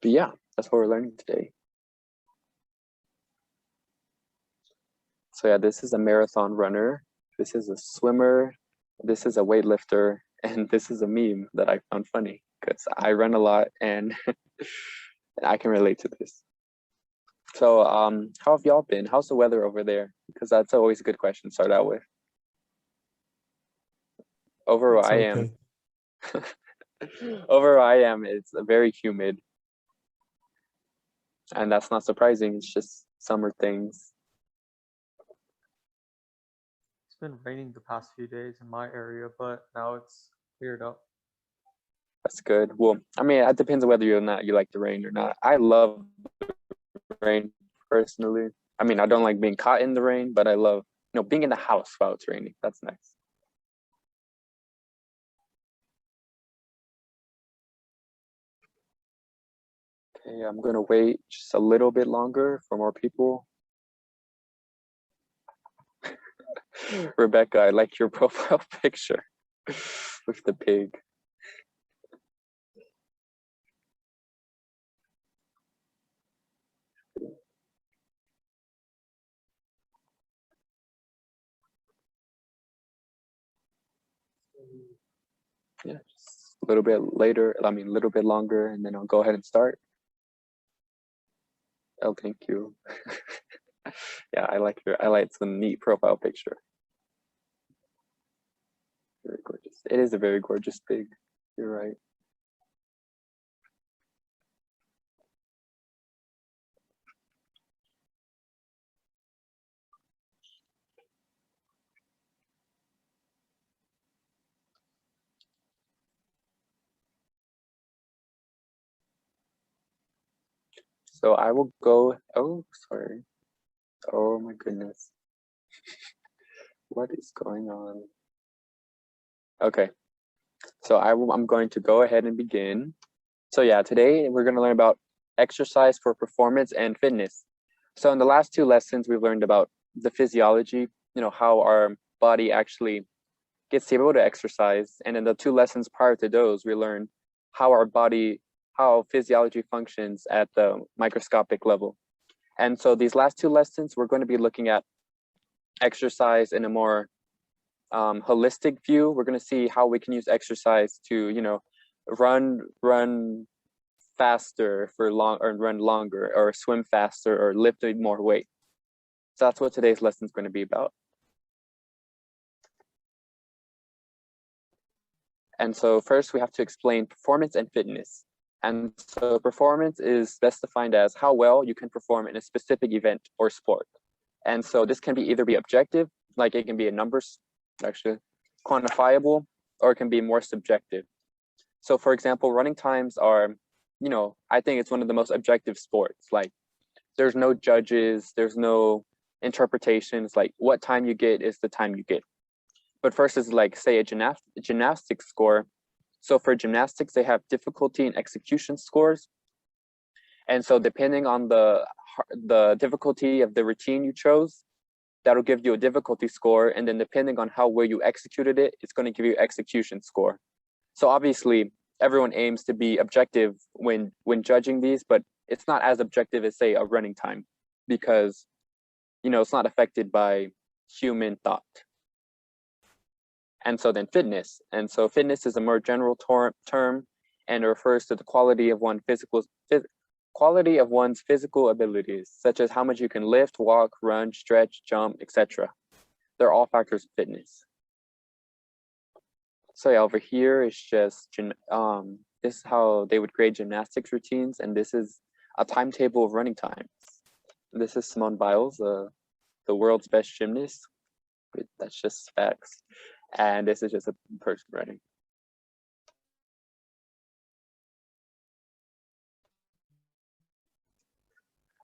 But yeah, that's what we're learning today. So yeah, this is a marathon runner. This is a swimmer. This is a weightlifter. And this is a meme that I found funny because I run a lot and I can relate to this. So how have y'all been? How's the weather over there? Because that's always a good question to start out with. Over where I am, over where I am, it's very humid. And that's not surprising. It's just summer things. It's been raining the past few days in my area, but now it's cleared up. That's good. Well, I mean, it depends on whether you like the rain or not. I love rain personally. I mean, I don't like being caught in the rain, but I love, being in the house while it's raining. That's nice. Okay, I'm gonna wait just a little bit longer for more people. Rebecca, I like your profile picture with the pig. Yeah, just a little bit later, a little bit longer, and then I'll go ahead and start. Oh, thank you. Yeah, I like the neat profile picture. Very gorgeous. It is a very gorgeous pig. You're right. So I will go, oh, sorry. Oh my goodness. What is going on? Okay, so I'm going to go ahead and begin. So yeah, today we're gonna learn about exercise for performance and fitness. So in the last two lessons, we've learned about the physiology, how our body actually gets able to exercise. And in the two lessons prior to those, we learned how physiology functions at the microscopic level. And so these last two lessons, we're going to be looking at exercise in a more holistic view. We're going to see how we can use exercise to, run faster for long, or run longer, or swim faster, or lift more weight. So that's what today's lesson is going to be about. And so first we have to explain performance and fitness. And so performance is best defined as how well you can perform in a specific event or sport. And so this can either be objective, like it can be in numbers, actually, quantifiable, or it can be more subjective. So for example, running times are, I think it's one of the most objective sports. Like there's no judges, there's no interpretations, like what time you get is the time you get. But first is like, say, a gymnastics score. So for gymnastics, they have difficulty and execution scores. And so depending on the difficulty of the routine you chose, that'll give you a difficulty score. And then depending on how well you executed it, it's going to give you execution score. So obviously, everyone aims to be objective when judging these, but it's not as objective as, say, a running time, because, it's not affected by human thought. And so then fitness. And so fitness is a more general term, and it refers to the quality of one's physical abilities, such as how much you can lift, walk, run, stretch, jump, etc. They're all factors of fitness. So yeah, over here is just this is how they would grade gymnastics routines, and this is a timetable of running times. This is Simone Biles, the world's best gymnast. That's just facts. And this is just a person running.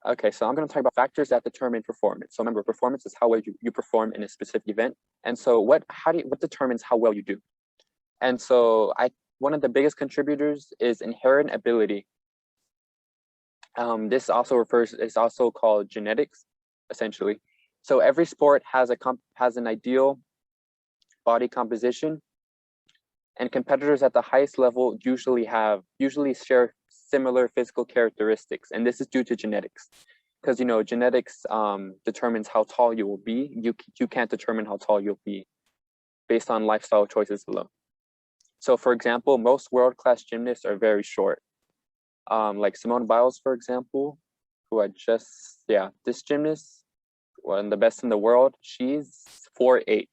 Okay, so I'm going to talk about factors that determine performance. So remember, performance is how well you perform in a specific event. And so what determines how well you do? And so one of the biggest contributors is inherent ability. This also is also called genetics, essentially. So every sport has an ideal body composition, and competitors at the highest level usually share similar physical characteristics, and this is due to genetics. Because genetics determines how tall you will be. You can't determine how tall you'll be based on lifestyle choices alone. So for example, most world-class gymnasts are very short. Like Simone Biles, for example, who this gymnast, one of the best in the world, she's 4'8",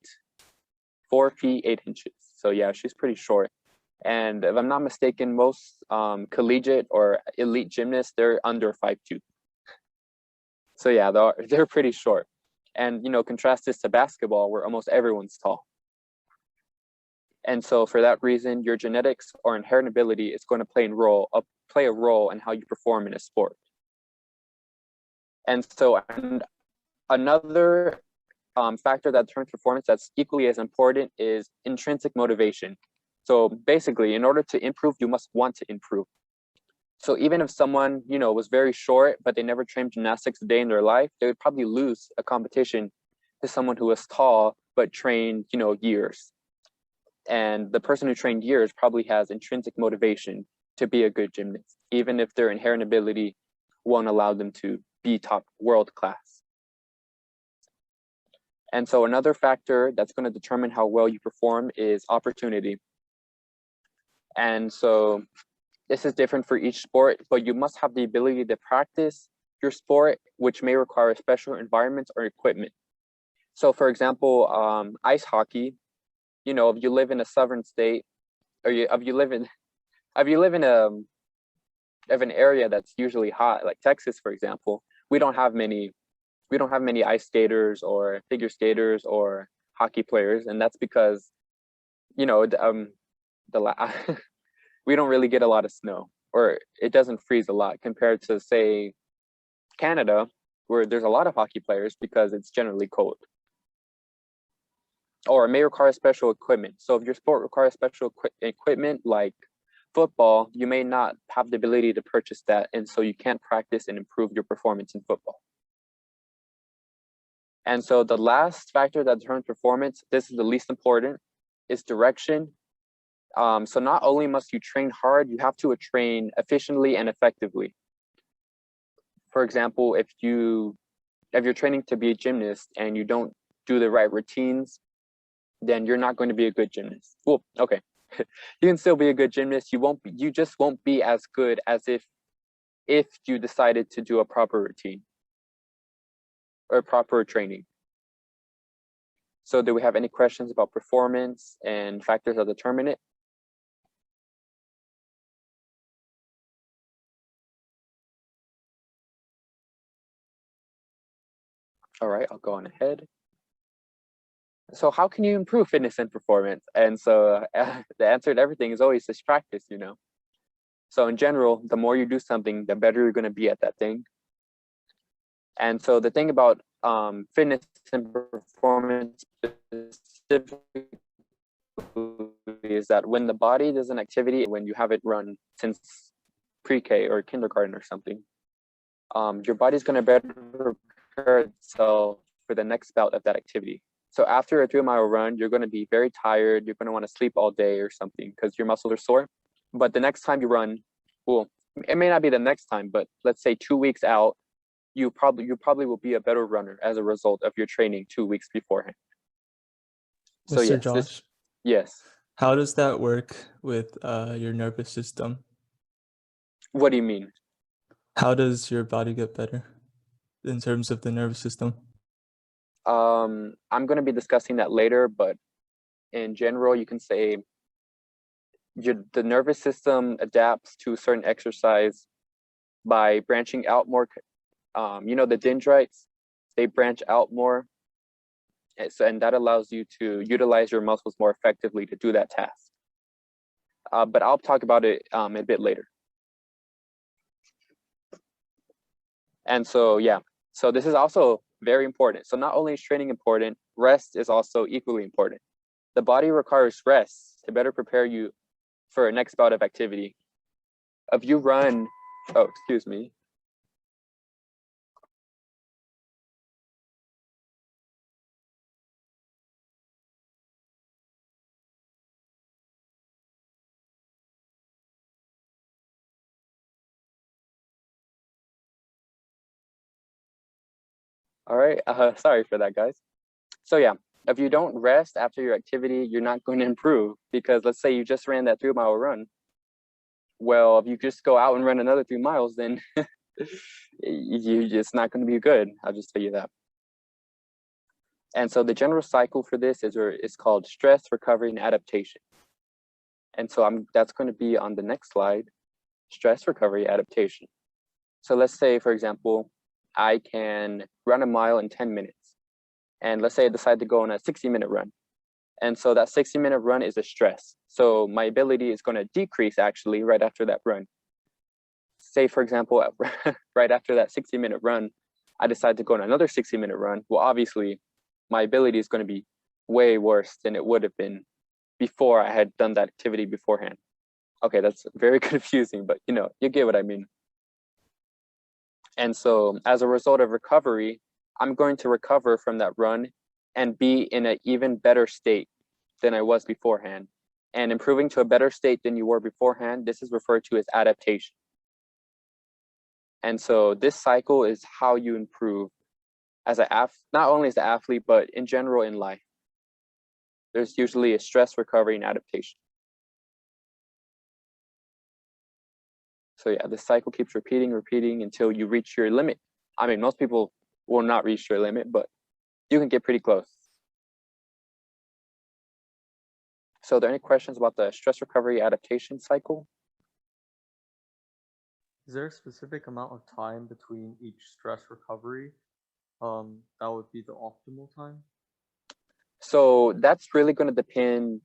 4 feet 8 inches. So yeah, she's pretty short. And if I'm not mistaken, most collegiate or elite gymnasts, they're under 5'2". So yeah, they're pretty short. And contrast this to basketball, where almost everyone's tall. And so for that reason, your genetics or inherent ability is going to play a role in how you perform in a sport. And so another factor that determines performance that's equally as important is intrinsic motivation. So basically, in order to improve, you must want to improve. So even if someone, was very short, but they never trained gymnastics a day in their life, they would probably lose a competition to someone who was tall, but trained, years. And the person who trained years probably has intrinsic motivation to be a good gymnast, even if their inherent ability won't allow them to be top world class. And so another factor that's going to determine how well you perform is opportunity. And so this is different for each sport, but you must have the ability to practice your sport, which may require special environments or equipment. So for example, ice hockey, if you live in a southern state, or if you live in an area that's usually hot, like Texas, for example, we don't have many ice skaters or figure skaters or hockey players, and that's because we don't really get a lot of snow, or it doesn't freeze a lot compared to, say, Canada, where there's a lot of hockey players because it's generally cold. Or it may require special equipment. So if your sport requires special equipment like football, you may not have the ability to purchase that, and so you can't practice and improve your performance in football. And so the last factor that determines performance, this is the least important, is direction. So not only must you train hard, you have to train efficiently and effectively. For example, if you're training to be a gymnast and you don't do the right routines, then you're not going to be a good gymnast. Well, okay, you can still be a good gymnast. You just won't be as good as if you decided to do a proper routine or proper training. So do we have any questions about performance and factors that determine it? All right, I'll go on ahead. So how can you improve fitness and performance? And so the answer to everything is always just practice, So in general, the more you do something, the better you're going to be at that thing. And so the thing about fitness and performance specifically is that when the body does an activity, when you have it run since pre-K or kindergarten or something, your body's going to better prepare itself for the next bout of that activity. So after a 3-mile run, you're going to be very tired. You're going to want to sleep all day or something because your muscles are sore. But the next time you run, well, it may not be the next time, but let's say 2 weeks out, you probably will be a better runner as a result of your training 2 weeks beforehand. So Mr. yes, Josh, yes. how does that work with your nervous system? What do you mean? How does your body get better in terms of the nervous system? I'm going to be discussing that later, but in general, you can say the nervous system adapts to certain exercise by branching out more. The dendrites, they branch out more. And that allows you to utilize your muscles more effectively to do that task. But I'll talk about it a bit later. And so, yeah, so this is also very important. So not only is training important, rest is also equally important. The body requires rest to better prepare you for a next bout of activity. If you run, oh, excuse me. All right, sorry for that, guys. So yeah, if you don't rest after your activity, you're not going to improve, because let's say you just ran that 3-mile run. Well, if you just go out and run another 3 miles, then it's not going to be good. I'll just tell you that. And so the general cycle for this is called stress, recovery, and adaptation. And so that's going to be on the next slide, stress, recovery, adaptation. So let's say, for example, I can run a mile in 10 minutes. And let's say I decide to go on a 60-minute run. And so that 60-minute run is a stress. So my ability is going to decrease actually right after that run. Say, for example, right after that 60-minute run, I decide to go on another 60-minute run. Well, obviously, my ability is going to be way worse than it would have been before I had done that activity beforehand. Okay, that's very confusing, but you get what I mean. And so as a result of recovery, I'm going to recover from that run and be in an even better state than I was beforehand. And improving to a better state than you were beforehand, this is referred to as adaptation. And so this cycle is how you improve as not only as an athlete, but in general in life. There's usually a stress, recovery, and adaptation. So yeah, the cycle keeps repeating until you reach your limit. I mean, most people will not reach their limit, but you can get pretty close. So are there any questions about the stress, recovery, adaptation cycle? Is there a specific amount of time between each stress recovery? That would be the optimal time? So that's really going to depend.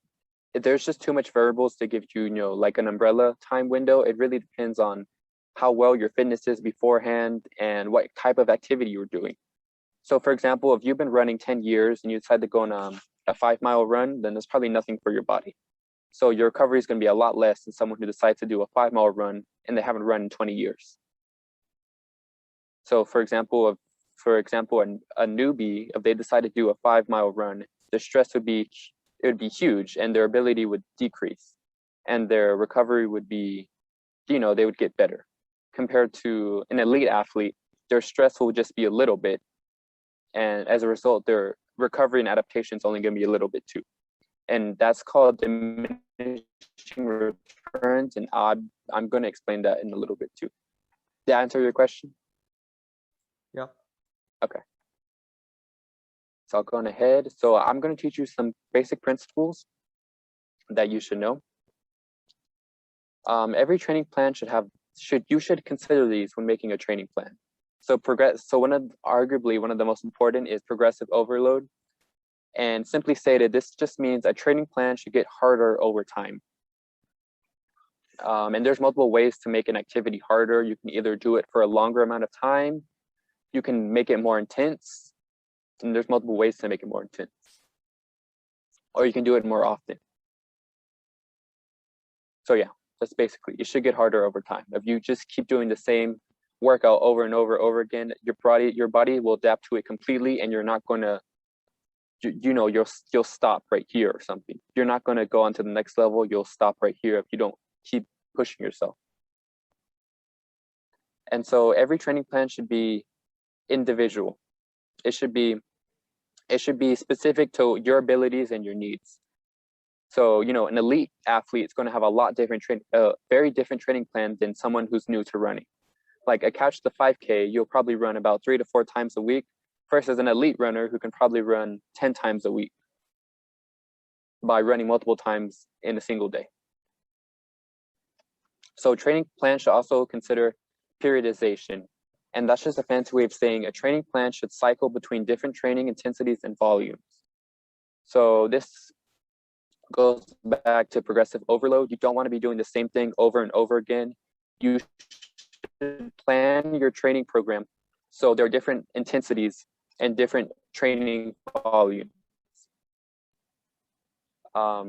There's just too much variables to give you, like an umbrella time window. It really depends on how well your fitness is beforehand and what type of activity you're doing. So for example, if you've been running 10 years and you decide to go on a 5-mile run, then there's probably nothing for your body. So your recovery is going to be a lot less than someone who decides to do a 5-mile run and they haven't run in 20 years. So for example, a newbie, if they decide to do a 5-mile run, the stress would be huge and their ability would decrease and their recovery would be, they would get better. Compared to an elite athlete, their stress will just be a little bit. And as a result, their recovery and adaptation is only going to be a little bit too. And that's called diminishing returns. And I'm going to explain that in a little bit too. Did I answer your question? Yep. Okay. So I'll go on ahead. So I'm going to teach you some basic principles that you should know. Every training plan you should consider these when making a training plan. So arguably one of the most important is progressive overload. And simply stated, this just means a training plan should get harder over time. And there's multiple ways to make an activity harder. You can either do it for a longer amount of time, you can make it more intense, and there's multiple ways to make it more intense. Or you can do it more often. So yeah, that's basically, it should get harder over time. If you just keep doing the same workout over and over again, your body will adapt to it completely, and you're not going to, you'll stop right here or something. You're not going to go on to the next level. You'll stop right here if you don't keep pushing yourself. And so every training plan should be individual. It should be specific to your abilities and your needs. So, an elite athlete is going to have a lot different very different training plan than someone who's new to running. Like a Catch the 5K, you'll probably run about 3 to 4 times a week, versus an elite runner who can probably run 10 times a week by running multiple times in a single day. So training plan should also consider periodization. And that's just a fancy way of saying a training plan should cycle between different training intensities and volumes. So this goes back to progressive overload. You don't want to be doing the same thing over and over again. You should plan your training program so there are different intensities and different training volumes.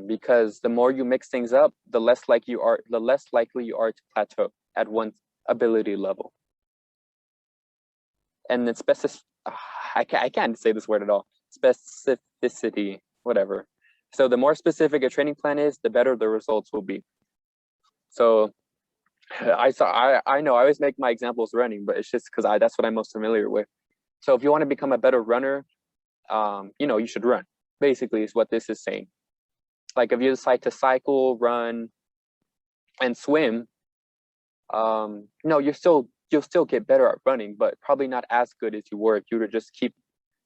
Because the more you mix things up, the less likely you are to plateau at one ability level. And then I can't say this word at all. Specificity, whatever. So the more specific a training plan is, the better the results will be. So I know I always make my examples running, but it's just because that's what I'm most familiar with. So if you want to become a better runner, you should run, basically is what this is saying. Like if you decide to cycle, run, and swim, you'll still get better at running, but probably not as good as you were if you were to just keep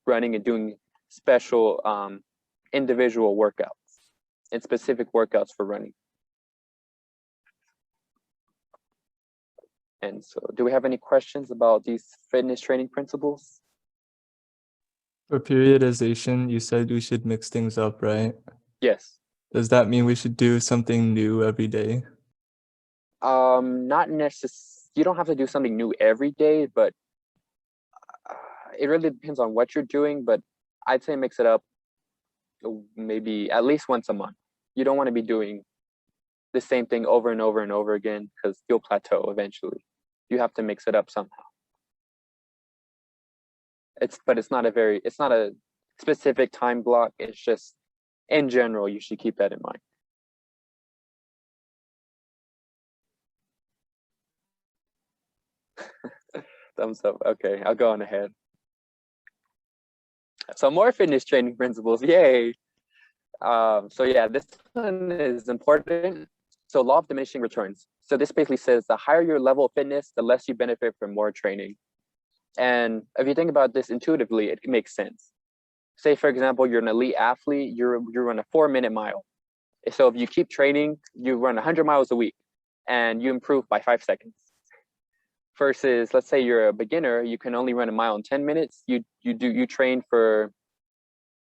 running and doing special individual workouts and specific workouts for running. And so do we have any questions about these fitness training principles? For periodization, you said we should mix things up, right? Yes. Does that mean we should do something new every day? Not necessarily. You don't have to do something new every day, but it really depends on what you're doing. But I'd say mix it up maybe at least once a month. You don't want to be doing the same thing over and over and over again because you'll plateau eventually. You have to mix it up somehow. But it's not a specific time block. It's just in general, you should keep that in mind. Thumbs up. Okay, I'll go on ahead. So more fitness training principles, yay. So yeah, this one is important. So law of diminishing returns. So this basically says the higher your level of fitness, the less you benefit from more training. And if you think about this intuitively, it makes sense. Say, for example, you're an elite athlete, you run a 4-minute mile. So if you keep training, you run 100 miles a week and you improve by 5 seconds. Versus, let's say you're a beginner, you can only run a mile in 10 minutes. You train for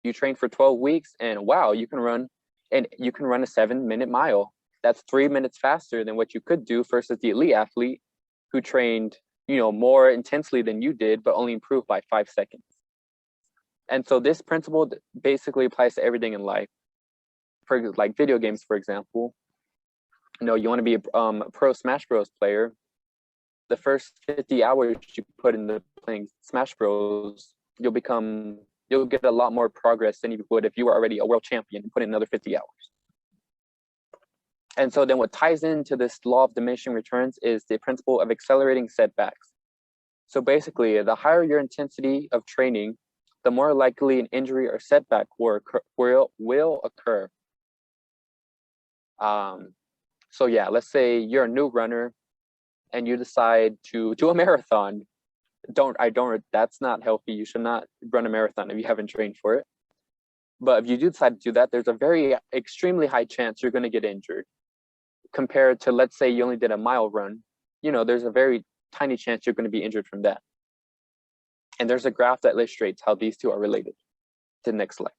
12 weeks, and wow, you can run a 7-minute mile. That's 3 minutes faster than what you could do versus the elite athlete who trained, more intensely than you did, but only improved by 5 seconds. And so this principle basically applies to everything in life. For like video games, for example, you want to be a pro Smash Bros player. The first 50 hours you put into playing Smash Bros, you'll get a lot more progress than you would if you were already a world champion and put in another 50 hours. And so then what ties into this law of diminishing returns is the principle of accelerating setbacks. So basically, the higher your intensity of training, the more likely an injury or setback will occur. So yeah, let's say you're a new runner and you decide to do a marathon. That's not healthy. You should not run a marathon if you haven't trained for it. But if you do decide to do that, there's a very extremely high chance you're going to get injured. Compared to, let's say you only did a mile run, there's a very tiny chance you're going to be injured from that. And there's a graph that illustrates how these two are related. To the next slide.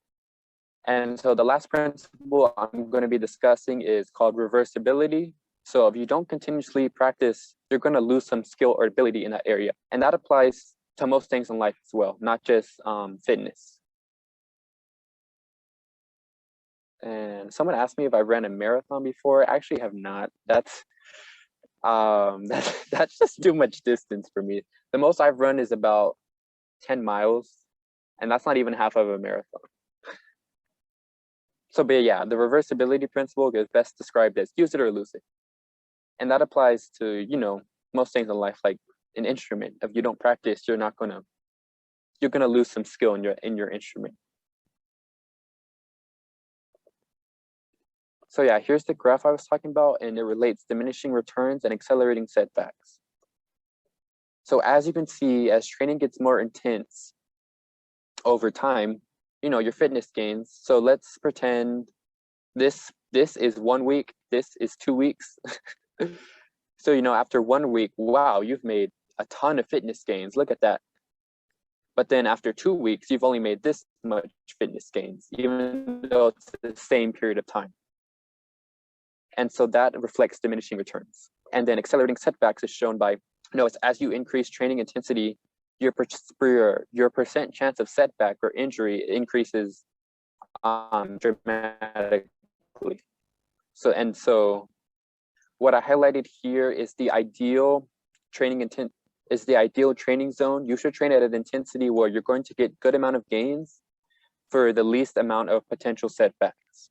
And so the last principle I'm going to be discussing is called reversibility. So if you don't continuously practice, you're going to lose some skill or ability in that area. And that applies to most things in life as well, not just fitness. And someone asked me if I ran a marathon before. I actually have not. That's just too much distance for me. The most I've run is about 10 miles, and that's not even half of a marathon. So, but yeah, the reversibility principle is best described as use it or lose it. And that applies to, most things in life, like an instrument. If you don't practice, you're gonna lose some skill in your instrument. So yeah, here's the graph I was talking about, and it relates diminishing returns and accelerating setbacks. So as you can see, as training gets more intense over time, your fitness gains. So let's pretend this is 1 week, this is 2 weeks. So, after 1 week, wow, you've made a ton of fitness gains. Look at that. But then after 2 weeks, you've only made this much fitness gains, even though it's the same period of time. And so that reflects diminishing returns. And then accelerating setbacks is shown by, it's as you increase training intensity, your percent chance of setback or injury increases dramatically. So what I highlighted here is the ideal training zone. You should train at an intensity where you're going to get good amount of gains for the least amount of potential setbacks.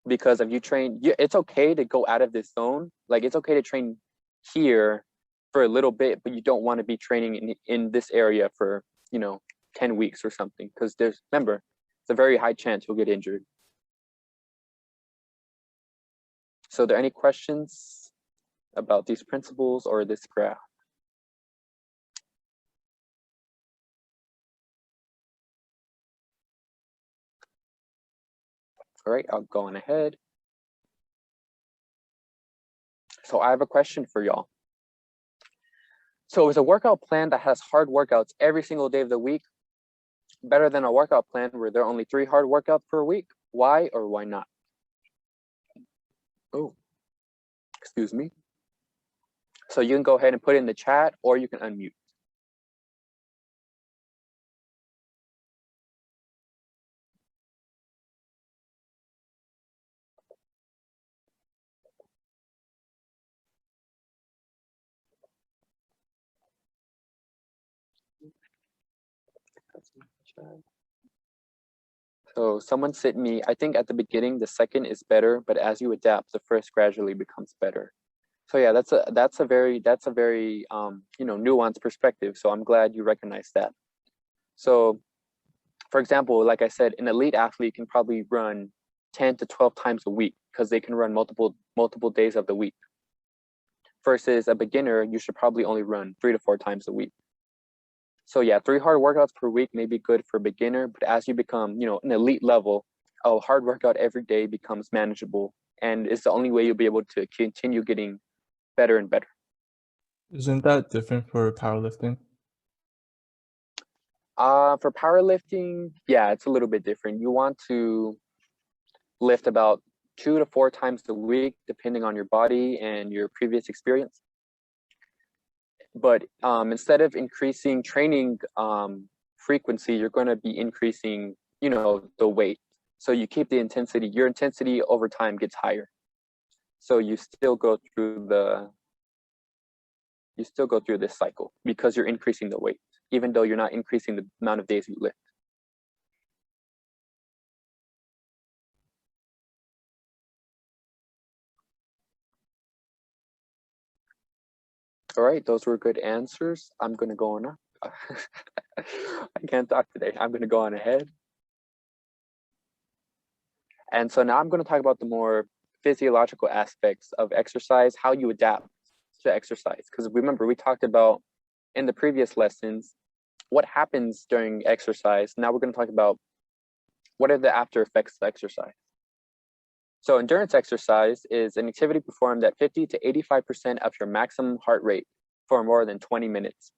Because if you train, it's okay to go out of this zone. Like it's okay to train here for a little bit, but you don't want to be training in this area for 10 weeks or something, because remember, it's a very high chance you'll get injured. So are there any questions about these principles or this graph? All right, I'll go on ahead. So I have a question for y'all. So is a workout plan that has hard workouts every single day of the week better than a workout plan where there are only 3 hard workouts per week? Why or why not? Oh, excuse me. So you can go ahead and put it in the chat, or you can unmute. So someone sent me, I think at the beginning, the second is better, but as you adapt, the first gradually becomes better. So yeah, that's a very nuanced perspective. So I'm glad you recognize that. So for example, like I said, an elite athlete can probably run 10 to 12 times a week because they can run multiple days of the week. Versus a beginner, you should probably only run 3 to 4 times a week. So yeah, 3 hard workouts per week may be good for a beginner, but as you become, an elite level, a hard workout every day becomes manageable, and it's the only way you'll be able to continue getting better and better. Isn't that different for powerlifting? For powerlifting, yeah, it's a little bit different. You want to lift about 2 to 4 times a week, depending on your body and your previous experience. But instead of increasing training frequency, you're going to be increasing, the weight. So you keep the intensity. Your intensity over time gets higher. So you still go through this cycle because you're increasing the weight, even though you're not increasing the amount of days you lift. All right, those were good answers. I'm going to go on. I can't talk today. I'm going to go on ahead. And so now I'm going to talk about the more physiological aspects of exercise, how you adapt to exercise. Because remember, we talked about in the previous lessons what happens during exercise. Now we're going to talk about what are the after effects of exercise. So endurance exercise is an activity performed at 50 to 85% of your maximum heart rate for more than 20 minutes.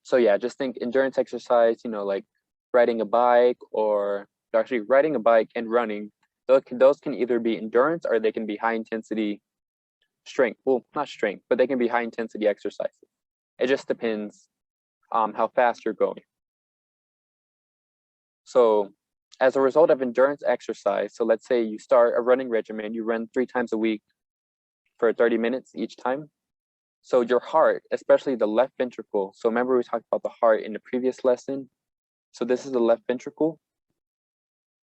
So yeah, just think endurance exercise, like riding a bike, or actually riding a bike and running. Those can either be endurance or they can be high intensity strength. Well, not strength, but they can be high intensity exercises. It just depends how fast you're going. So as a result of endurance exercise, so let's say you start a running regimen, you run 3 times a week for 30 minutes each time. So your heart, especially the left ventricle, so remember we talked about the heart in the previous lesson. So this is the left ventricle.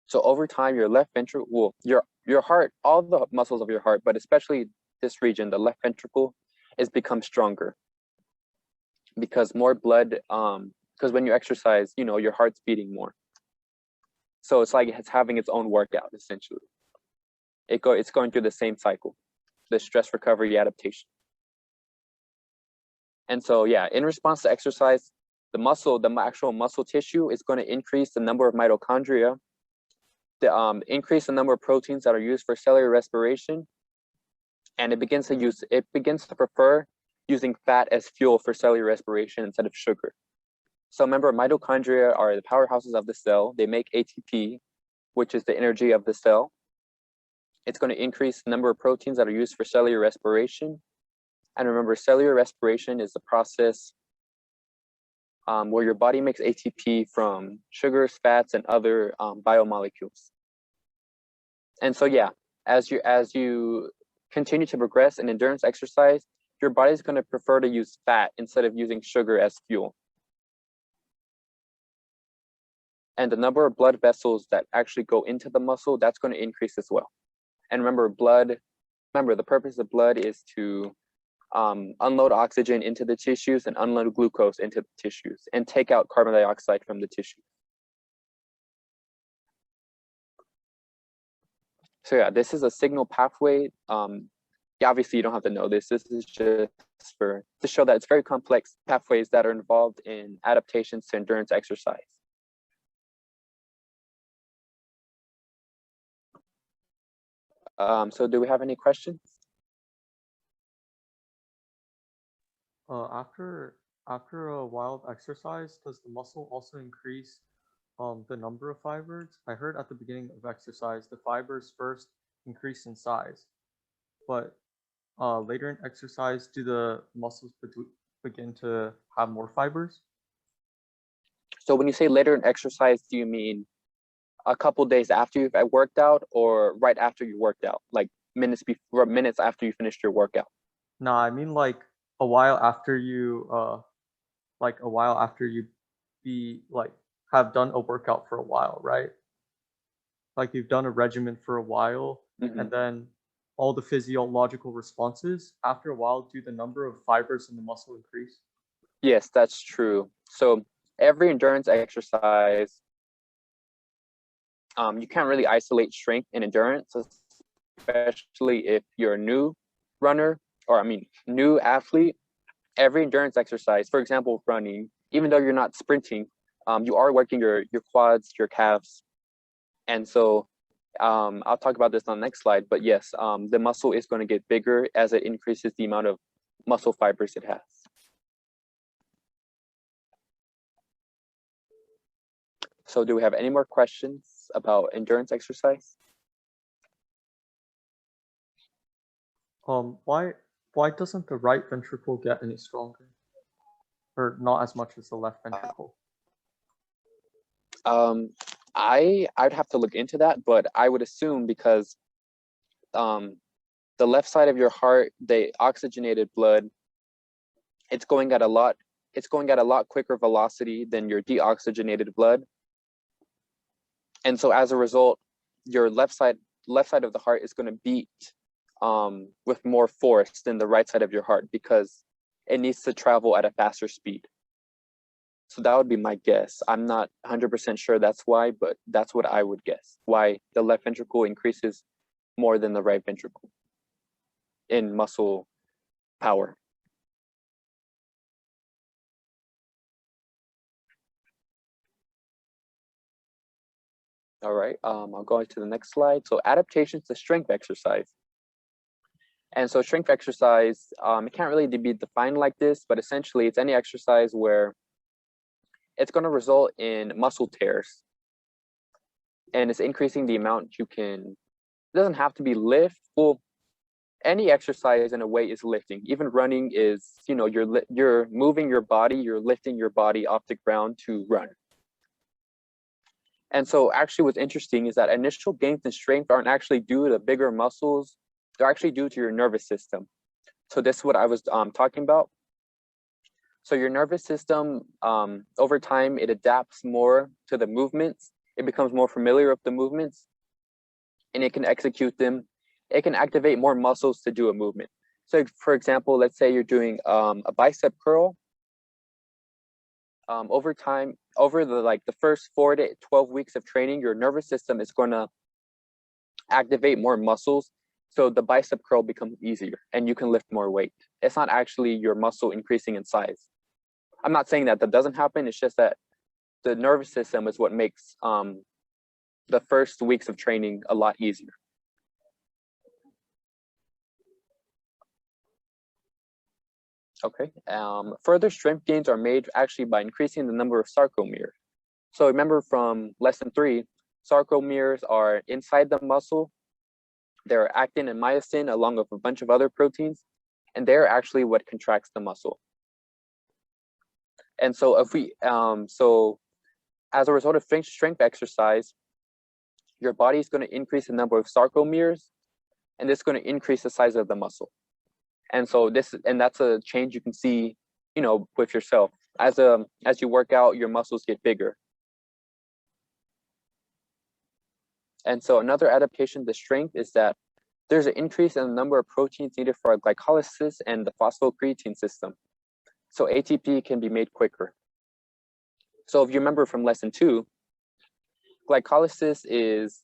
So over time, your left ventricle, well, your heart, all the muscles of your heart, but especially this region, the left ventricle, is become stronger because more blood, because when you exercise, your heart's beating more. So it's like it's having its own workout, essentially. It's going through the same cycle, the stress recovery adaptation. And so, yeah, in response to exercise, the actual muscle tissue is going to increase the number of mitochondria, increase the number of proteins that are used for cellular respiration, and it begins to prefer using fat as fuel for cellular respiration instead of sugar. So remember, mitochondria are the powerhouses of the cell. They make ATP, which is the energy of the cell. It's going to increase the number of proteins that are used for cellular respiration. And remember, cellular respiration is the process where your body makes ATP from sugars, fats, and other biomolecules. And so, yeah, as you continue to progress in endurance exercise, your body is going to prefer to use fat instead of using sugar as fuel. And the number of blood vessels that actually go into the muscle, that's going to increase as well. And remember, the purpose of blood is to unload oxygen into the tissues and unload glucose into the tissues and take out carbon dioxide from the tissue. So yeah, this is a signal pathway. Yeah, obviously you don't have to know this. This is just to show that it's very complex pathways that are involved in adaptations to endurance exercise. So do we have any questions? After a while of exercise, does the muscle also increase the number of fibers? I heard at the beginning of exercise, the fibers first increase in size, but later in exercise, do the muscles begin to have more fibers? So when you say later in exercise, do you mean a couple days after you've worked out or right after you worked out, like minutes after you finished your workout? No, I mean like a while after you have done a workout for a while, right? Like you've done a regimen for a while, and then all the physiological responses, after a while, do the number of fibers in the muscle increase? Yes, that's true. So every endurance exercise, you can't really isolate strength and endurance, especially if you're a new runner, or new athlete. Every endurance exercise, for example, running, even though you're not sprinting, you are working your quads, your calves. And so I'll talk about this on the next slide, but yes, the muscle is going to get bigger as it increases the amount of muscle fibers it has. So do we have any more questions about endurance exercise? Why doesn't the right ventricle get any stronger? Or not as much as the left ventricle? I'd have to look into that, but I would assume because the left side of your heart, the oxygenated blood, it's going at a lot quicker velocity than your deoxygenated blood. And so as a result, your left side of the heart is going to beat with more force than the right side of your heart because it needs to travel at a faster speed. So that would be my guess. I'm not 100% sure that's why, but that's what I would guess. Why the left ventricle increases more than the right ventricle in muscle power. All right, I'll go to the next slide. So adaptations to strength exercise. And so strength exercise, it can't really be defined like this, but essentially it's any exercise where it's going to result in muscle tears. And it's increasing the amount you can, it doesn't have to be lift. Well, any exercise in a way is lifting. Even running is, you're moving your body, you're lifting your body off the ground to run. And so actually what's interesting is that initial gains in strength aren't actually due to bigger muscles. They're actually due to your nervous system. So this is what I was talking about. So your nervous system, over time, it adapts more to the movements. It becomes more familiar with the movements and it can execute them. It can activate more muscles to do a movement. So for example, let's say you're doing a bicep curl. Over time, over the first 4 to 12 weeks of training, your nervous system is going to activate more muscles. So the bicep curl becomes easier and you can lift more weight. It's not actually your muscle increasing in size. I'm not saying that doesn't happen. It's just that the nervous system is what makes the first weeks of training a lot easier. Okay, further strength gains are made actually by increasing the number of sarcomeres. So remember from lesson 3, sarcomeres are inside the muscle. They're actin and myosin along with a bunch of other proteins, and they're actually what contracts the muscle. And so if we, so as a result of strength exercise, your body is going to increase the number of sarcomeres, and this is going to increase the size of the muscle. And so that's a change you can see, with yourself. As you work out, your muscles get bigger. And so another adaptation to strength is that there's an increase in the number of proteins needed for glycolysis and the phosphocreatine system. So ATP can be made quicker. So if you remember from lesson 2, glycolysis is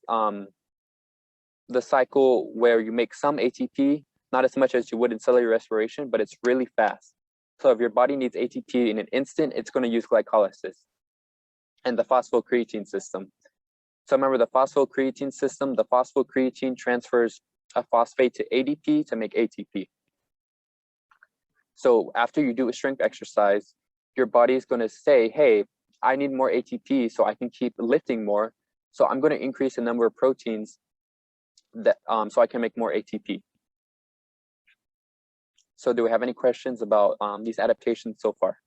the cycle where you make some ATP, not as much as you would in cellular respiration, but it's really fast. So if your body needs ATP in an instant, it's going to use glycolysis and the phosphocreatine system. So remember the phosphocreatine system, the phosphocreatine transfers a phosphate to ADP to make ATP. So after you do a strength exercise, your body is going to say, hey, I need more ATP so I can keep lifting more. So I'm going to increase the number of proteins that so I can make more ATP. So do we have any questions about these adaptations so far?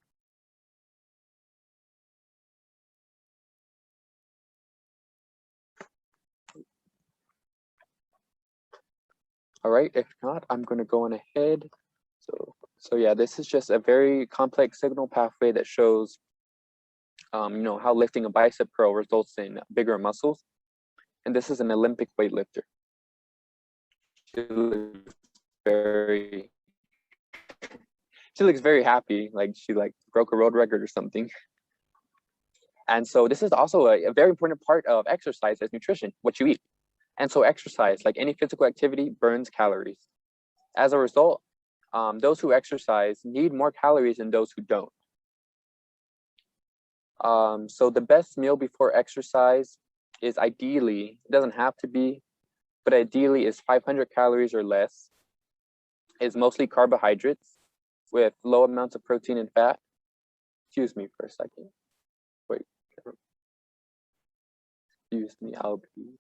All right, if not, I'm going to go on ahead. So yeah, this is just a very complex signal pathway that shows how lifting a bicep curl results in bigger muscles. And this is an Olympic weightlifter. She looks very happy, like she broke a world record or something. And so this is also a very important part of exercise as nutrition, what you eat. And so exercise, like any physical activity, burns calories. As a result, those who exercise need more calories than those who don't. So the best meal before exercise is ideally, it doesn't have to be, but ideally is 500 calories or less. Is mostly carbohydrates with low amounts of protein and fat. Excuse me for a second. Wait. Excuse me, I'll be.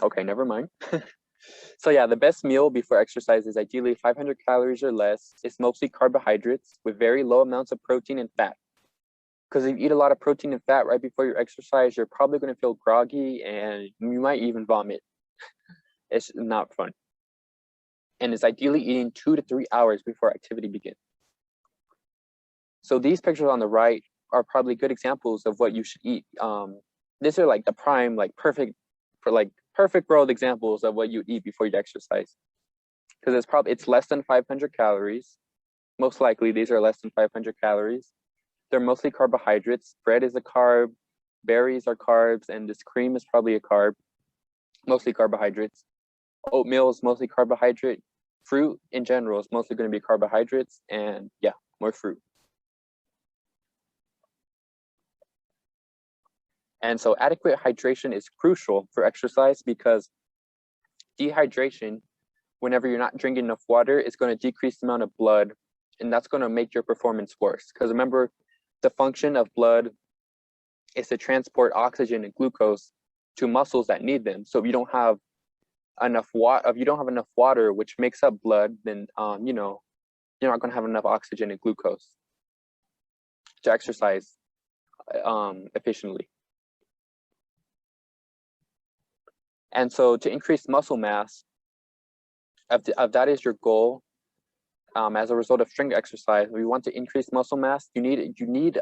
Okay, never mind. So yeah, the best meal before exercise is ideally 500 calories or less. It's mostly carbohydrates with very low amounts of protein and fat. Because if you eat a lot of protein and fat right before your exercise, you're probably going to feel groggy and you might even vomit. It's not fun. And it's ideally eating 2 to 3 hours before activity begins. So these pictures on the right are probably good examples of what you should eat. These are like the prime, perfect world examples of what you eat before you exercise. Because it's less than 500 calories. Most likely these are less than 500 calories. They're mostly carbohydrates. Bread is a carb, berries are carbs, and this cream is probably a carb, mostly carbohydrates. Oatmeal is mostly carbohydrate. Fruit in general is mostly going to be carbohydrates, and yeah, more fruit. And so adequate hydration is crucial for exercise because dehydration, whenever you're not drinking enough water, is going to decrease the amount of blood, and that's going to make your performance worse. Because remember, the function of blood is to transport oxygen and glucose to muscles that need them. So if you don't have enough water, which makes up blood, then you're not going to have enough oxygen and glucose to exercise efficiently. And so to increase muscle mass, if that is your goal, as a result of strength exercise, if you want to increase muscle mass, you need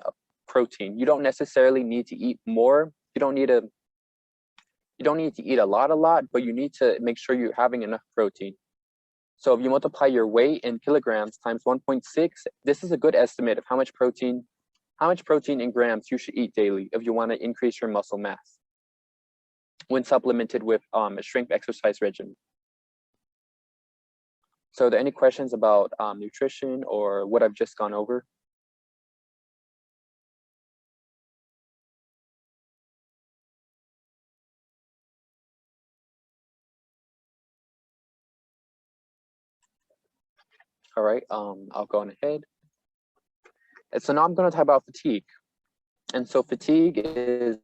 protein. You don't necessarily need to eat more. You don't need to eat a lot, but you need to make sure you're having enough protein. So if you multiply your weight in kilograms times 1.6, this is a good estimate of how much protein in grams you should eat daily if you want to increase your muscle mass when supplemented with a strength exercise regimen. So are there any questions about nutrition or what I've just gone over? All right, I'll go on ahead. And so now I'm going to talk about fatigue. And so fatigue is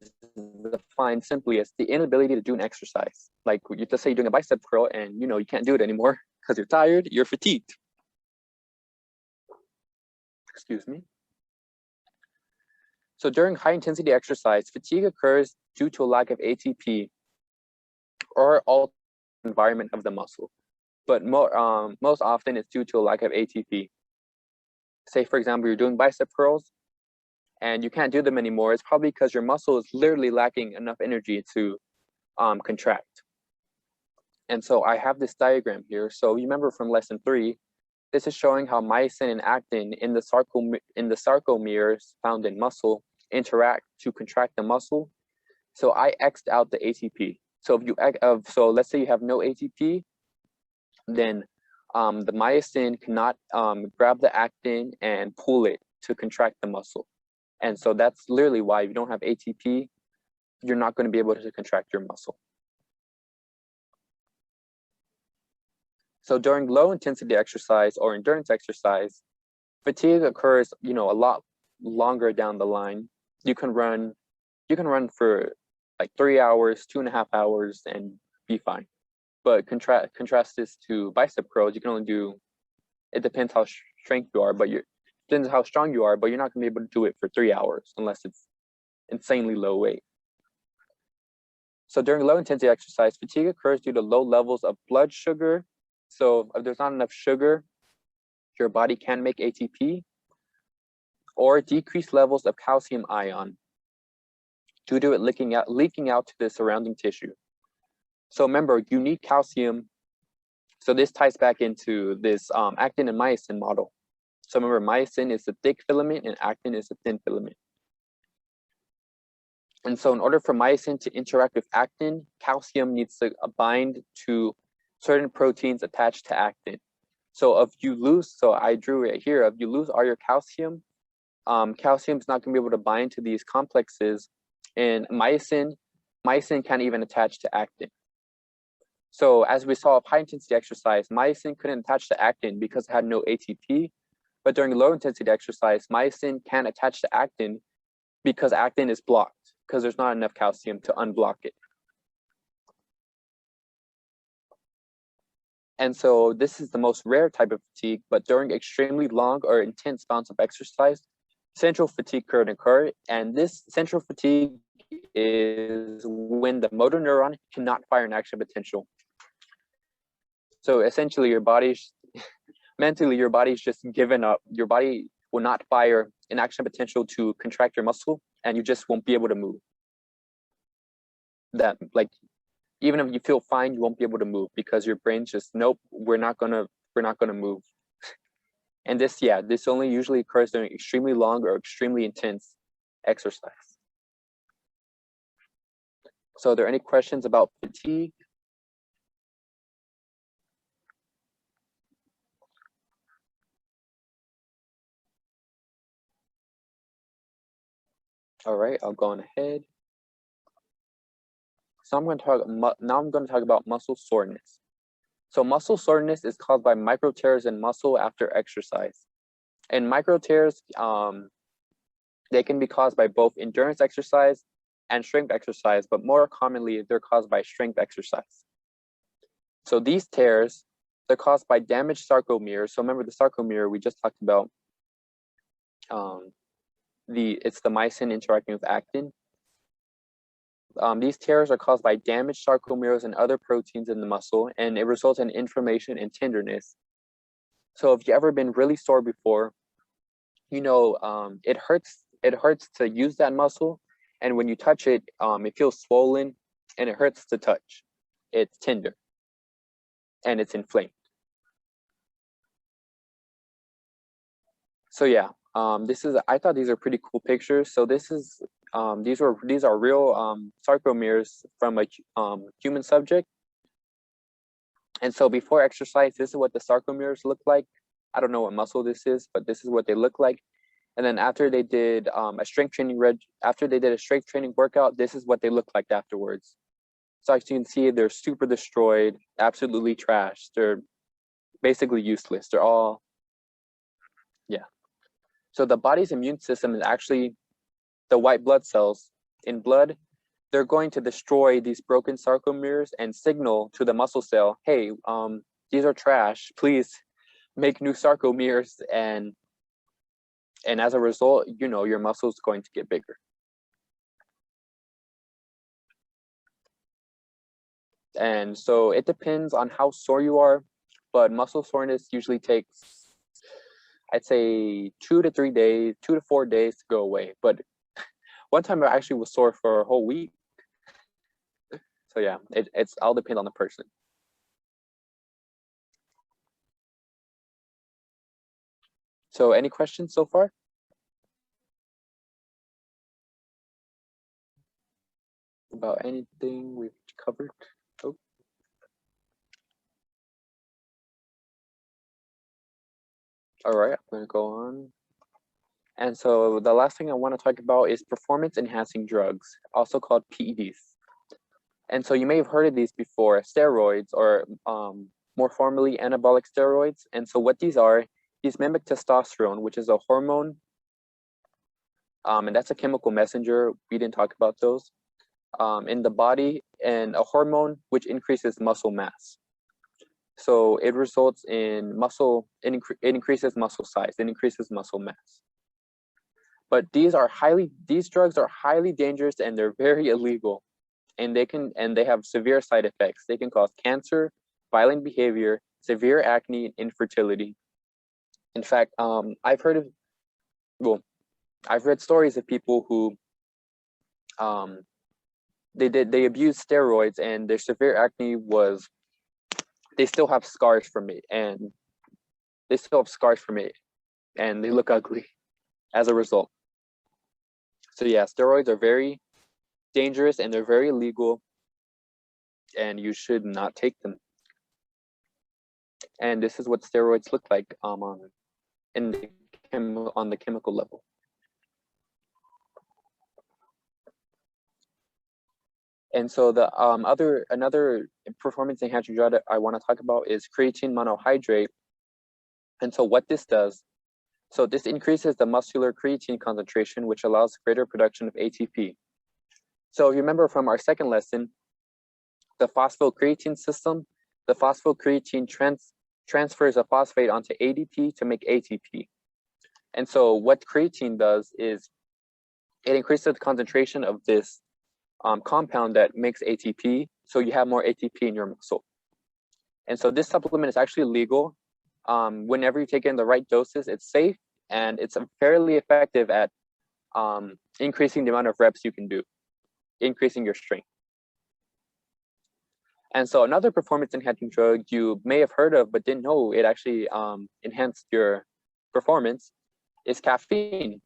defined simply as the inability to do an exercise. Like let's say you're doing a bicep curl and you can't do it anymore because you're tired, you're fatigued. Excuse me. So during high intensity exercise, fatigue occurs due to a lack of ATP or altered environment of the muscle. But most often it's due to a lack of ATP. Say, for example, you're doing bicep curls and you can't do them anymore, it's probably because your muscle is literally lacking enough energy to contract. And so I have this diagram here. So you remember from lesson 3, this is showing how myosin and actin in the sarcomeres found in muscle interact to contract the muscle. So I X'd out the ATP. So if you so let's say you have no ATP, then the myosin cannot grab the actin and pull it to contract the muscle. And so that's literally why if you don't have ATP, you're not going to be able to contract your muscle. So during low intensity exercise or endurance exercise, fatigue occurs, a lot longer down the line. You can run for like 3 hours, 2.5 hours and be fine. But contrast this to bicep curls, you can only do, it depends how strength you are, but depends how strong you are, but you're not gonna be able to do it for 3 hours unless it's insanely low weight. So during low intensity exercise, fatigue occurs due to low levels of blood sugar. So if there's not enough sugar, your body can make ATP, or decreased levels of calcium ion due to it leaking out to the surrounding tissue. So remember, you need calcium. So this ties back into this actin and myosin model. So remember, myosin is a thick filament and actin is a thin filament. And so in order for myosin to interact with actin, calcium needs to bind to certain proteins attached to actin. So if you lose, so I drew it here, if you lose all your calcium, calcium is not going to be able to bind to these complexes, and myosin can't even attach to actin. So as we saw with high intensity exercise, myosin couldn't attach to actin because it had no ATP, but during low intensity exercise, myosin can attach to actin because actin is blocked because there's not enough calcium to unblock it. And so this is the most rare type of fatigue, but during extremely long or intense bouts of exercise, central fatigue could occur. And this central fatigue is when the motor neuron cannot fire an action potential. So essentially mentally your body's just given up. Your body will not fire an action potential to contract your muscle, and you just won't be able to move. That, like, even if you feel fine, you won't be able to move because your brain's just, nope, we're not gonna move. And this only usually occurs during extremely long or extremely intense exercise. So are there any questions about fatigue? All right, I'll go on ahead. So now I'm going to talk about muscle soreness. So muscle soreness is caused by micro tears in muscle after exercise. And micro tears, they can be caused by both endurance exercise and strength exercise, but more commonly, they're caused by strength exercise. So these tears, they're caused by damaged sarcomeres. So remember the sarcomere we just talked about, it's the myosin interacting with actin. These tears are caused by damaged sarcomeres and other proteins in the muscle, and it results in inflammation and tenderness. So if you've ever been really sore before, it hurts to use that muscle, and when you touch it, it feels swollen and it hurts to touch. It's tender and it's inflamed. So yeah, I thought these are pretty cool pictures. So these are real sarcomeres from a human subject. And so before exercise, this is what the sarcomeres look like. I don't know what muscle this is, but this is what they look like. And then after they did a strength training workout, this is what they look like afterwards. So as you can see, they're super destroyed, absolutely trashed. They're basically useless. They're all, yeah. So the body's immune system is actually the white blood cells in blood. They're going to destroy these broken sarcomeres and signal to the muscle cell, hey, these are trash, please make new sarcomeres. And as a result, your muscle is going to get bigger. And so it depends on how sore you are, but muscle soreness usually takes I'd say 2 to 3 days, 2 to 4 days to go away. But one time I actually was sore for a whole week. So yeah, it's all depend on the person. So any questions so far? About anything we've covered? Oh. All right, I'm gonna go on. And so the last thing I want to talk about is performance enhancing drugs, also called PEDs. And so you may have heard of these before, steroids, or more formally anabolic steroids. And so what these are, these mimic testosterone, which is a hormone, and that's a chemical messenger. We didn't talk about those in the body, and a hormone which increases muscle mass. So it results in muscle, it increases muscle size, it increases muscle mass. But these drugs are highly dangerous and they're very illegal. And they have severe side effects. They can cause cancer, violent behavior, severe acne, and infertility. In fact, I've read stories of people who they abused steroids and their severe acne was, they still have scars from it, and they look ugly as a result. So yeah, steroids are very dangerous and they're very illegal, and you should not take them. And this is what steroids look like on the chemical level. And so the another performance enhancing drug that I want to talk about is creatine monohydrate. And so what this does, so this increases the muscular creatine concentration, which allows greater production of ATP. So if you remember from our second lesson, the phosphocreatine system, the phosphocreatine transfers a phosphate onto ADP to make ATP. And so what creatine does is it increases the concentration of this compound that makes ATP, so you have more ATP in your muscle. And so this supplement is actually legal. Whenever you take it in the right doses, it's safe and it's fairly effective at increasing the amount of reps you can do, increasing your strength. And so another performance enhancing drug you may have heard of but didn't know it actually enhanced your performance is caffeine.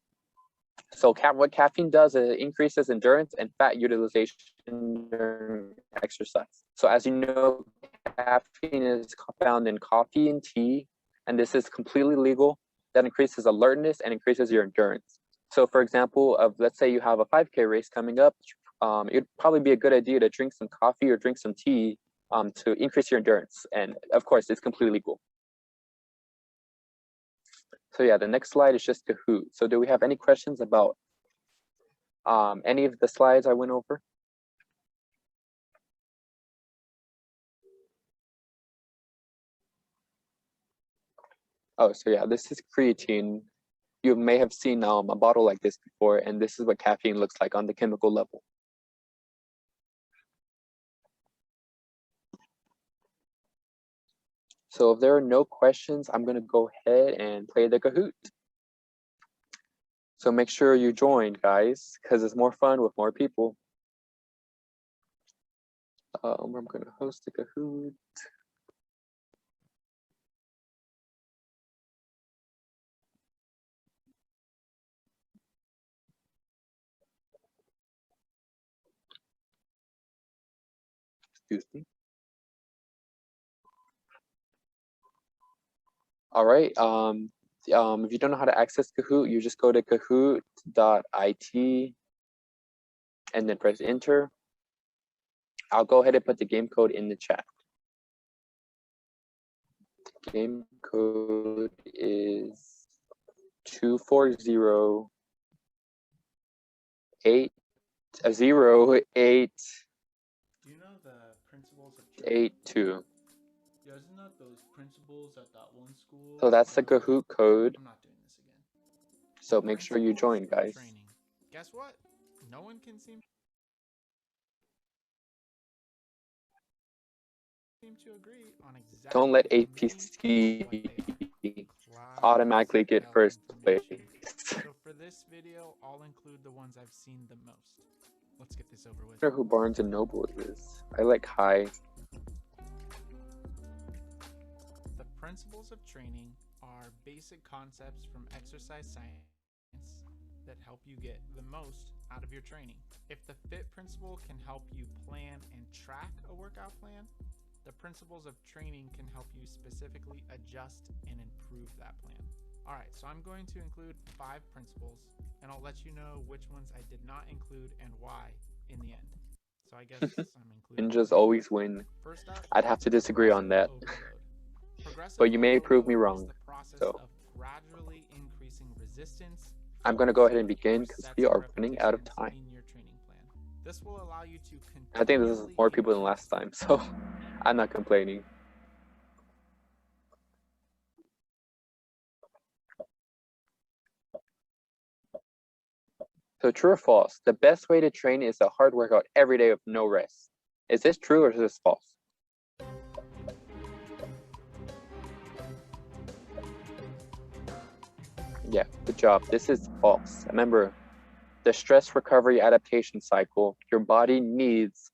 So what caffeine does is it increases endurance and fat utilization during exercise. So as you know, caffeine is found in coffee and tea, and this is completely legal. That increases alertness and increases your endurance. So for example, let's say you have a 5K race coming up, it'd probably be a good idea to drink some coffee or drink some tea to increase your endurance. And of course, it's completely legal. So yeah, the next slide is just Kahoot. So do we have any questions about any of the slides I went over? Oh, so yeah, this is creatine. You may have seen a bottle like this before, and this is what caffeine looks like on the chemical level. So if there are no questions, I'm gonna go ahead and play the Kahoot. So make sure you join, guys, because it's more fun with more people. I'm gonna host the Kahoot. Excuse me. All right. If you don't know how to access Kahoot, you just go to kahoot.it and then press enter. I'll go ahead and put the game code in the chat. Game code is 240808. Do you know the principles of 82. Yeah, isn't that those principles at that one school? So that's the Kahoot code. I'm not doing this again. So make sure you join, guys. Training. Guess what? No one can seem seem to agree on exactly Don't let how many APC and what they are. automatically get Wow, first place. so for this video, I'll include the ones I've seen the most. Let's get this over with. I wonder who Barnes and Noble is. I like high. The principles of training are basic concepts from exercise science that help you get the most out of your training. If the FIT principle can help you plan and track a workout plan, the principles of training can help you specifically adjust and improve that plan. All right, so I'm going to include 5 principles, and I'll let you know which ones I did not include and why in the end. So I guess I'm including. Ninjas always win. First up, I'd have to disagree on that. Progressive But you may prove overload me is wrong, the process so. of gradually increasing resistance. I'm going to go ahead and begin because sets we and are running out of repetitions time. in your training plan. This will allow you to I think this is more people than last time, so I'm not complaining. So true or false? The best way to train is a hard workout every day with no rest. Is this true or is this false? Yeah, good job. This is false. Remember, the stress recovery adaptation cycle, your body needs,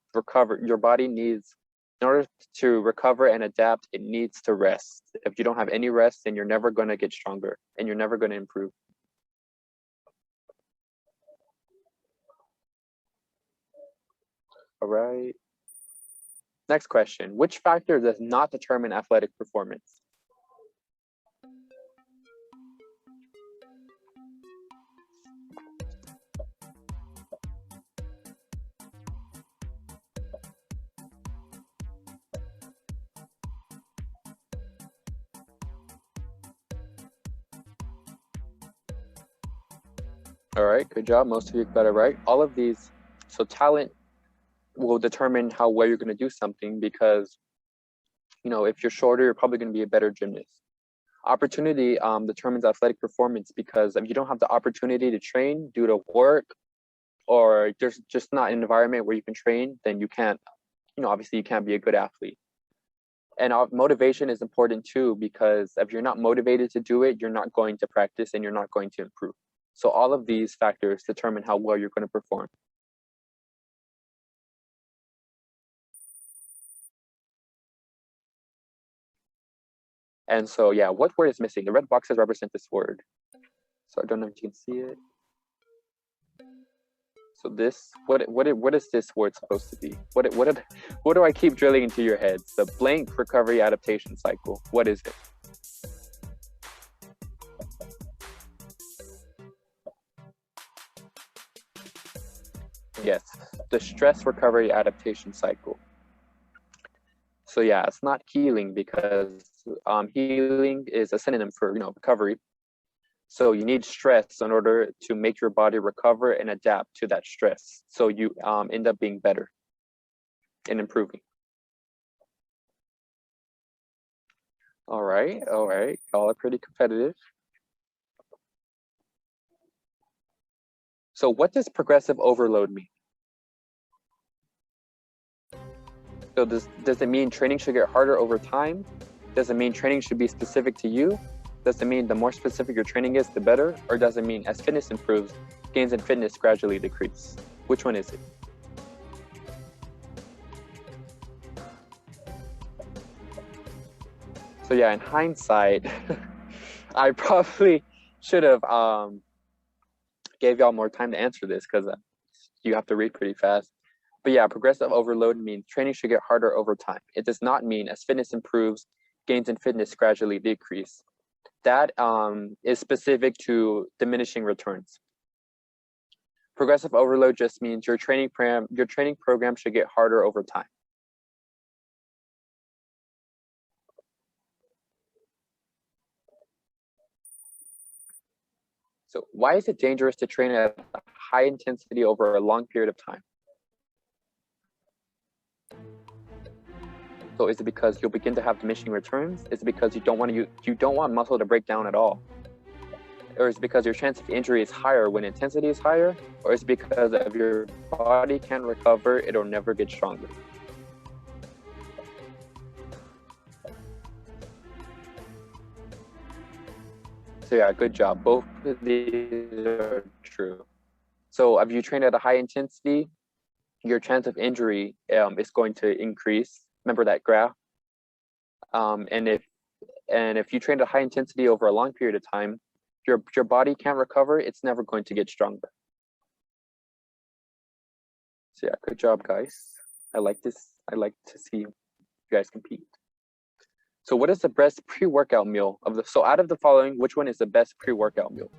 in order to recover and adapt, it needs to rest. If you don't have any rest, then you're never going to get stronger and you're never going to improve. All right. Next question. Which factor does not determine athletic performance? All right, good job. Most of you got it right. All of these, so talent will determine how well you're going to do something because, you know, if you're shorter, you're probably going to be a better gymnast. Opportunity determines athletic performance because if you don't have the opportunity to train due to work or there's just not an environment where you can train, then you can't, you know, obviously you can't be a good athlete. And motivation is important too, because if you're not motivated to do it, you're not going to practice and you're not going to improve. So all of these factors determine how well you're going to perform. And so, yeah, what word is missing? The red boxes represent this word. So I don't know if you can see it. So this, what is this word supposed to be? What do I keep drilling into your heads? The blank recovery adaptation cycle. What is it? Yes, the stress recovery adaptation cycle. So yeah, it's not healing because healing is a synonym for, you know, recovery. So you need stress in order to make your body recover and adapt to that stress. So you end up being better and improving. All right, y'all are pretty competitive. So what does progressive overload mean? So does it mean training should get harder over time? Does it mean training should be specific to you? Does it mean the more specific your training is, the better? Or does it mean as fitness improves, gains in fitness gradually decrease? Which one is it? So yeah, in hindsight, I probably should have gave y'all more time to answer this because you have to read pretty fast. But yeah, progressive overload means training should get harder over time. It does not mean as fitness improves, gains in fitness gradually decrease. That is specific to diminishing returns. Progressive overload just means your training program should get harder over time. So why is it dangerous to train at a high intensity over a long period of time? So is it because you'll begin to have diminishing returns? Is it because you don't want muscle to break down at all? Or is it because your chance of injury is higher when intensity is higher? Or is it because if your body can't recover, it'll never get stronger? So yeah, good job. Both of these are true. So if you train at a high intensity, your chance of injury is going to increase. Remember that graph? And if you train at high intensity over a long period of time, your body can't recover. It's never going to get stronger. So yeah, good job, guys. I like this. I like to see you guys compete. So what is the best pre-workout meal of the? So out of the following, which one is the best pre-workout meal?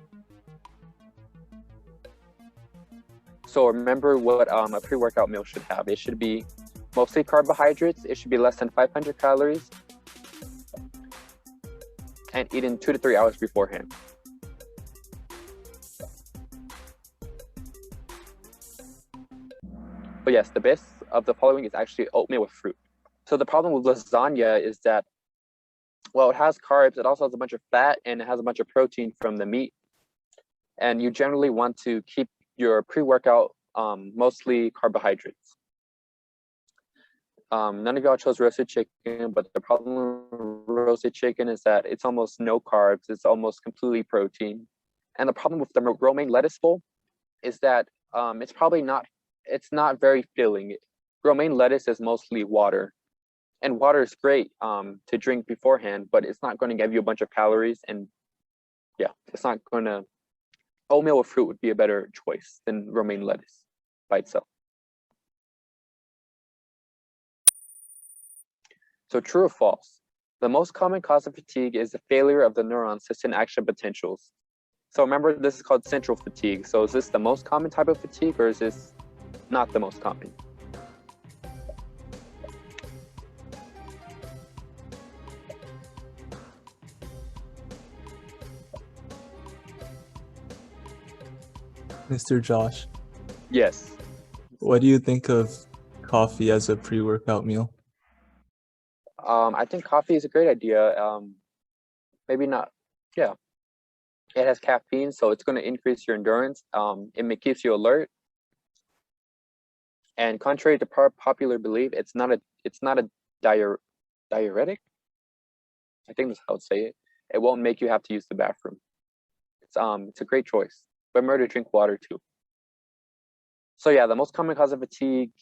So remember what a pre-workout meal should have. It should be mostly carbohydrates. It should be less than 500 calories, and eaten 2 to 3 hours beforehand. But yes, the best of the following is actually oatmeal with fruit. So the problem with lasagna is that, well, it has carbs, it also has a bunch of fat, and it has a bunch of protein from the meat. And you generally want to keep your pre-workout mostly carbohydrates. None of y'all chose roasted chicken, but the problem with roasted chicken is that it's almost no carbs, it's almost completely protein. And the problem with the romaine lettuce bowl is that it's not very filling. Romaine lettuce is mostly water. And water is great to drink beforehand, but it's not going to give you a bunch of calories. And yeah, it's not going to. Oatmeal with fruit would be a better choice than romaine lettuce by itself. So true or false? The most common cause of fatigue is the failure of the neurons to send action potentials. So remember, this is called central fatigue. So is this the most common type of fatigue, or is this not the most common? Mr. Josh, Yes. what do you think of coffee as a pre-workout meal? I think coffee is a great idea. Maybe not. Yeah. It has caffeine, so it's going to increase your endurance. It keeps you alert. And contrary to popular belief, it's not a diuretic. I think that's how I would say it. It won't make you have to use the bathroom. It's a great choice. But remember to drink water too. So yeah, the most common cause of fatigue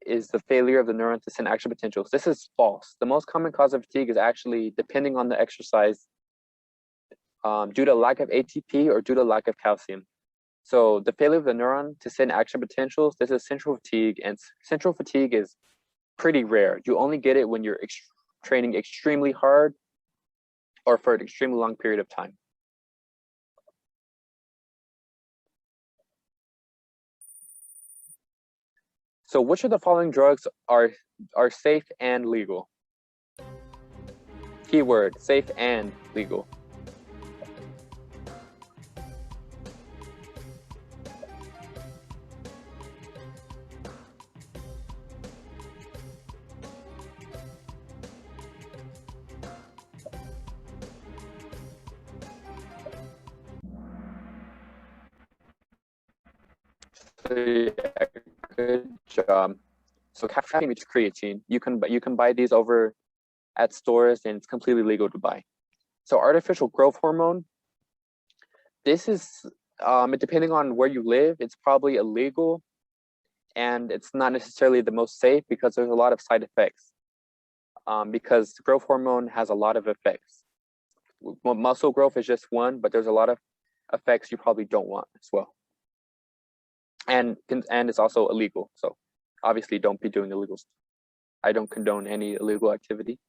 is the failure of the neuron to send action potentials. This is false. The most common cause of fatigue is actually, depending on the exercise, due to lack of ATP or due to lack of calcium. So the failure of the neuron to send action potentials, this is central fatigue, and central fatigue is pretty rare. You only get it when you're training extremely hard or for an extremely long period of time. So which of the following drugs are safe and legal? Keyword, safe and legal. So yeah, good job. So caffeine is creatine. You can buy these over at stores, and it's completely legal to buy. So artificial growth hormone. This is depending on where you live, it's probably illegal, and it's not necessarily the most safe because there's a lot of side effects. Because growth hormone has a lot of effects. Muscle growth is just one, but there's a lot of effects you probably don't want as well. And it's also illegal. So obviously don't be doing illegal stuff. I don't condone any illegal activity.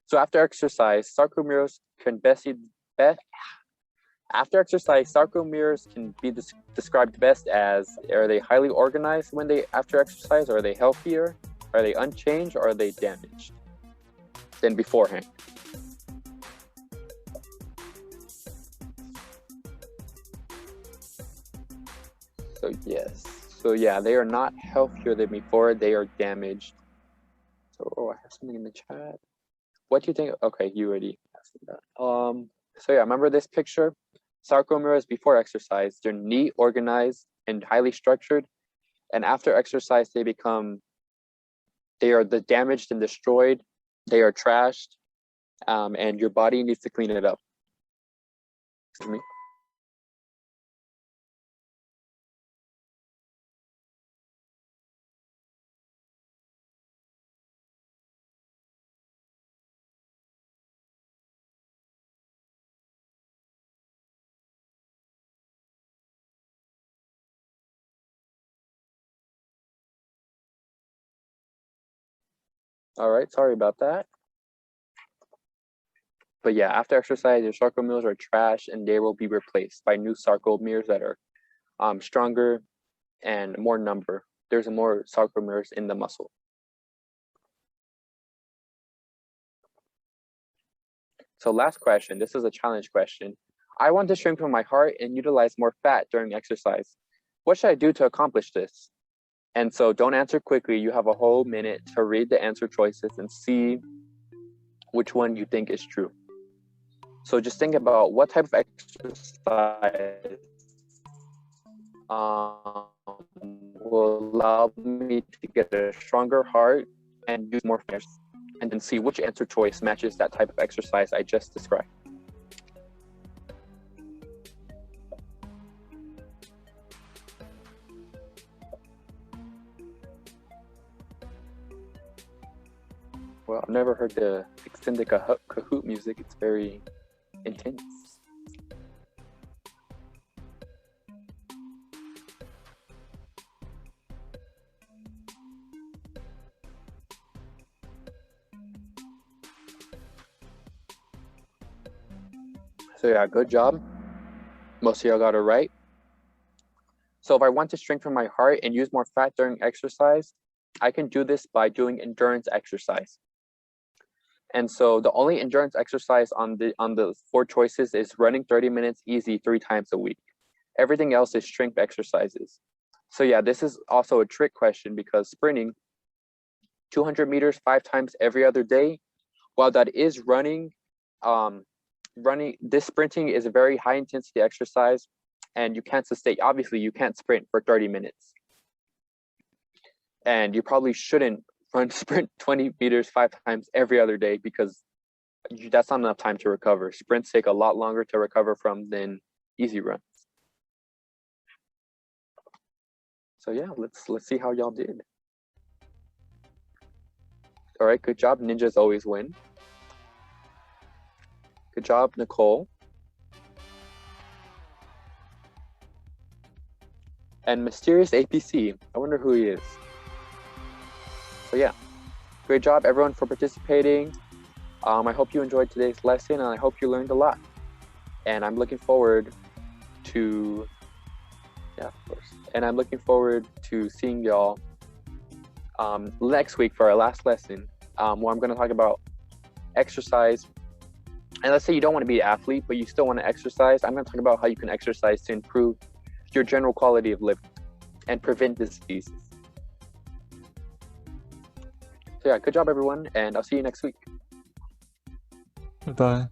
So after exercise, sarcomeres can after exercise, sarcomeres can be described best as, are they highly organized when they after exercise? Or are they healthier? Are they unchanged, or are they damaged than beforehand? So yes. So yeah, they are not healthier than before. They are damaged. So I have something in the chat. What do you think? Okay, you already asked that. So yeah, remember this picture? Sarcomeres before exercise, they're neat, organized, and highly structured. And after exercise, they are damaged and destroyed. They are trashed, and your body needs to clean it up. Excuse me. All right, sorry about that. But yeah, after exercise, your sarcomeres are trash and they will be replaced by new sarcomeres that are stronger and more number. There's more sarcomeres in the muscle. So last question, this is a challenge question. I want to strengthen my heart and utilize more fat during exercise. What should I do to accomplish this? And so don't answer quickly. You have a whole minute to read the answer choices and see which one you think is true. So just think about what type of exercise will allow me to get a stronger heart and use more fat, and then see which answer choice matches that type of exercise I just described. Well, I've never heard the extended Kahoot music. It's very intense. So yeah, good job. Most of y'all got it right. So if I want to strengthen my heart and use more fat during exercise, I can do this by doing endurance exercise. And so the only endurance exercise on the 4 choices is running 30 minutes easy 3 times a week. Everything else is strength exercises. So yeah, this is also a trick question because sprinting 200 meters 5 times every other day, while that is running, this sprinting is a very high intensity exercise and you can't sustain, obviously you can't sprint for 30 minutes. And you probably shouldn't sprint 20 meters 5 times every other day because that's not enough time to recover. Sprints take a lot longer to recover from than easy runs. So yeah, let's see how y'all did. All right, good job. Ninjas always win. Good job, Nicole. And Mysterious APC. I wonder who he is. So yeah, great job everyone for participating. I hope you enjoyed today's lesson and I hope you learned a lot. And I'm looking forward to, yeah, of course. And I'm looking forward to seeing y'all next week for our last lesson, where I'm gonna talk about exercise. And let's say you don't want to be an athlete, but you still want to exercise. I'm gonna talk about how you can exercise to improve your general quality of living and prevent diseases. So yeah, good job everyone, and I'll see you next week. Bye.